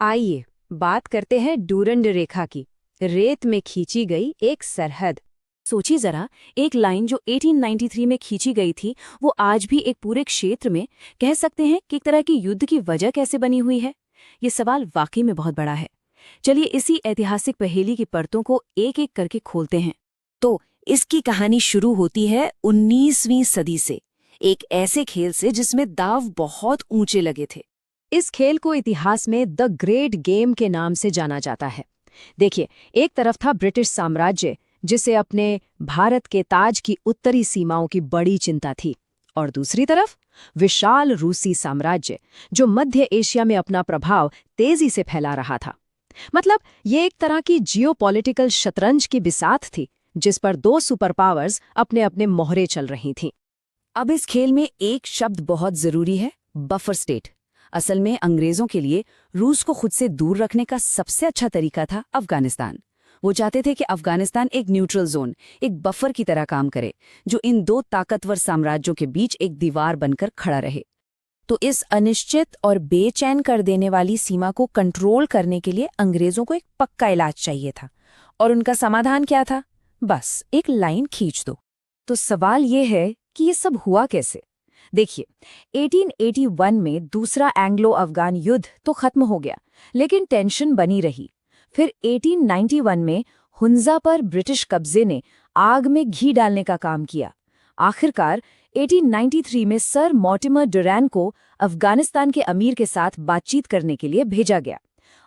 आइए बात करते हैं डूरंड रेखा की, रेत में खींची गई एक सरहद। सोचिए जरा, एक लाइन जो 1893 में खींची गई थी, वो आज भी एक पूरे क्षेत्र में कह सकते हैं कि एक तरह की युद्ध की वजह कैसे बनी हुई है। ये सवाल वाकई में बहुत बड़ा है। चलिए इसी ऐतिहासिक पहेली की परतों को एक एक करके खोलते हैं। तो इसकी कहानी शुरू होती है 19वीं सदी से, एक ऐसे खेल से जिसमें दांव बहुत ऊंचे लगे थे। इस खेल को इतिहास में द ग्रेट गेम के नाम से जाना जाता है। देखिए, एक तरफ था ब्रिटिश साम्राज्य, जिसे अपने भारत के ताज की उत्तरी सीमाओं की बड़ी चिंता थी, और दूसरी तरफ विशाल रूसी साम्राज्य, जो मध्य एशिया में अपना प्रभाव तेजी से फैला रहा था। मतलब ये एक तरह की जियोपॉलिटिकल शतरंज की बिसात थी, जिस पर दो सुपर पावर्स अपने अपने मोहरे चल रही थीं। अब इस खेल में एक शब्द बहुत जरूरी है, बफर स्टेट। असल में अंग्रेजों के लिए रूस को खुद से दूर रखने का सबसे अच्छा तरीका था अफगानिस्तान। वो चाहते थे कि अफगानिस्तान एक न्यूट्रल जोन, एक बफर की तरह काम करे, जो इन दो ताकतवर साम्राज्यों के बीच एक दीवार बनकर खड़ा रहे। तो इस अनिश्चित और बेचैन कर देने वाली सीमा को कंट्रोल करने के लिए अंग्रेजों को एक पक्का इलाज चाहिए था। और उनका समाधान क्या था? बस एक लाइन खींच दो। तो सवाल ये है कि ये सब हुआ कैसे? देखिए, 1881 में दूसरा एंग्लो अफगान युद्ध तो खत्म हो गया, लेकिन टेंशन बनी रही। फिर 1891 में हुंजा पर ब्रिटिश कब्जे ने आग में घी डालने का काम किया। आखिरकार 1893 में सर मॉर्टिमर डुरैन को अफगानिस्तान के अमीर के साथ बातचीत करने के लिए भेजा गया।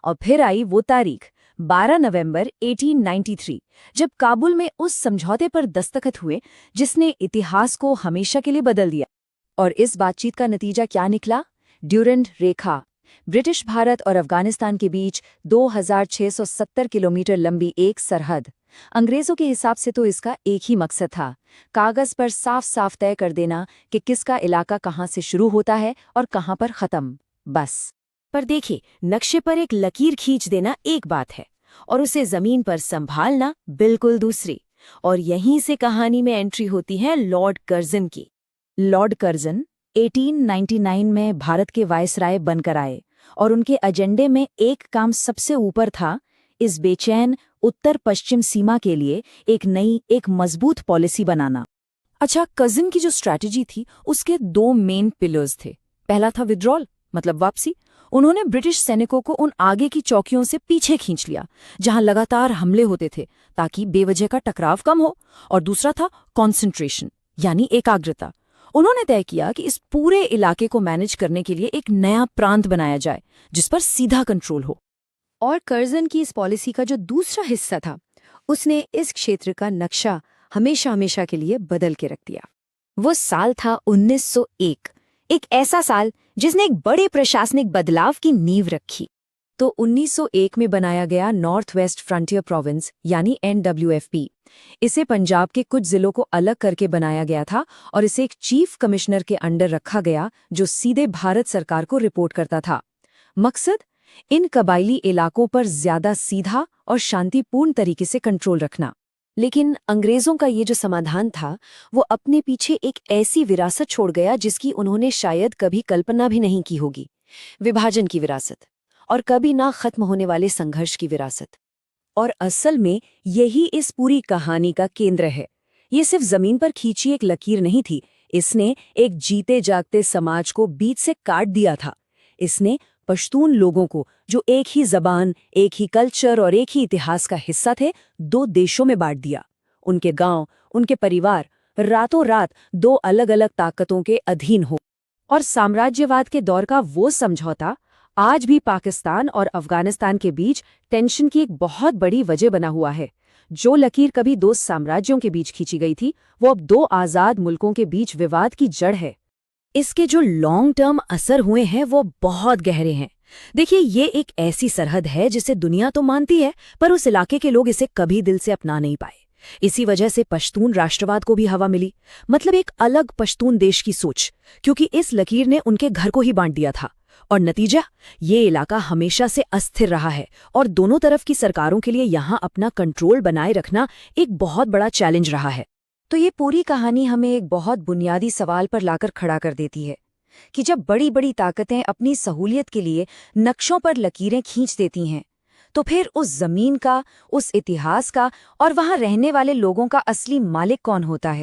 और फिर आई वो तारीख 12 नवंबर 1893, जब काबुल में उस समझौते पर दस्तखत हुए जिसने इतिहास को हमेशा के लिए बदल दिया। और इस बातचीत का नतीजा क्या निकला? ड्यूरंड रेखा, ब्रिटिश भारत और अफगानिस्तान के बीच 2670 किलोमीटर लंबी एक सरहद। अंग्रेजों के हिसाब से तो इसका एक ही मकसद था, कागज पर साफ साफ तय कर देना कि किसका इलाका कहाँ से शुरू होता है और कहाँ पर खत्म, बस। पर देखिए, नक्शे पर एक लकीर खींच देना एक बात है, और उसे जमीन पर संभालना बिल्कुल दूसरी। और यहीं से कहानी में एंट्री होती है लॉर्ड कर्जन की। लॉर्ड कर्जन 1899 में भारत के वायसराय बनकर आए, और उनके एजेंडे में एक काम सबसे ऊपर था, इस बेचैन उत्तर पश्चिम सीमा के लिए एक नई, एक मजबूत पॉलिसी बनाना। अच्छा, कर्जन की जो स्ट्रैटेजी थी, उसके दो मेन पिलर्स थे। पहला था विड्रॉल, मतलब वापसी। उन्होंने ब्रिटिश सैनिकों को उन आगे की चौकियों से पीछे खींच लिया जहां लगातार हमले होते थे, ताकि बेवजह का टकराव कम हो। और दूसरा था कॉन्सेंट्रेशन, यानी एकाग्रता। उन्होंने तय किया कि इस पूरे इलाके को मैनेज करने के लिए एक नया प्रांत बनाया जाए, जिस पर सीधा कंट्रोल हो। और कर्जन की इस पॉलिसी का जो दूसरा हिस्सा था, उसने इस क्षेत्र का नक्शा हमेशा हमेशा के लिए बदल के रख दिया। वो साल था 1901, एक ऐसा साल जिसने एक बड़े प्रशासनिक बदलाव की नींव रखी। तो 1901 में बनाया गया नॉर्थ वेस्ट फ्रंटियर प्रोविंस, यानी NWFP। इसे पंजाब के कुछ जिलों को अलग करके बनाया गया था, और इसे एक चीफ कमिश्नर के अंडर रखा गया, जो सीधे भारत सरकार को रिपोर्ट करता था। मकसद, इन कबायली इलाकों पर ज्यादा सीधा और शांतिपूर्ण तरीके से कंट्रोल रखना। लेकिन अंग्रेजों का ये जो समाधान था, वो अपने पीछे एक ऐसी विरासत छोड़ गया जिसकी उन्होंने शायद कभी कल्पना भी नहीं की होगी। विभाजन की विरासत, और कभी ना खत्म होने वाले संघर्ष की विरासत। और असल में यही इस पूरी कहानी का केंद्र है। ये सिर्फ जमीन पर खींची एक लकीर नहीं थी, इसने एक जीते जागते समाज को बीच से काट दिया था। इसने पश्तून लोगों को, जो एक ही जबान, एक ही कल्चर और एक ही इतिहास का हिस्सा थे, दो देशों में बांट दिया। उनके गांव, उनके परिवार रातों रात दो अलग अलग ताकतों के अधीन हो। और साम्राज्यवाद के दौर का वो समझौता आज भी पाकिस्तान और अफगानिस्तान के बीच टेंशन की एक बहुत बड़ी वजह बना हुआ है। जो लकीर कभी दो साम्राज्यों के बीच खींची गई थी, वो अब दो आजाद मुल्कों के बीच विवाद की जड़ है। इसके जो लॉन्ग टर्म असर हुए हैं वो बहुत गहरे हैं। देखिए, ये एक ऐसी सरहद है जिसे दुनिया तो मानती है, पर उस इलाके के लोग इसे कभी दिल से अपना नहीं पाए। इसी वजह से पश्तून राष्ट्रवाद को भी हवा मिली, मतलब एक अलग पश्तून देश की सोच, क्योंकि इस लकीर ने उनके घर को ही बांट दिया था। और नतीजा, ये इलाका हमेशा से अस्थिर रहा है, और दोनों तरफ की सरकारों के लिए यहाँ अपना कंट्रोल बनाए रखना एक बहुत बड़ा चैलेंज रहा है। तो ये पूरी कहानी हमें एक बहुत बुनियादी सवाल पर लाकर खड़ा कर देती है। कि जब बड़ी बड़ी ताकतें अपनी सहूलियत के लिए नक्शों पर लकीरें खींच देती हैं, तो फिर उस जमीन का, उस इतिहास का और वहां रहने वाले लोगों का असली मालिक कौन होता है?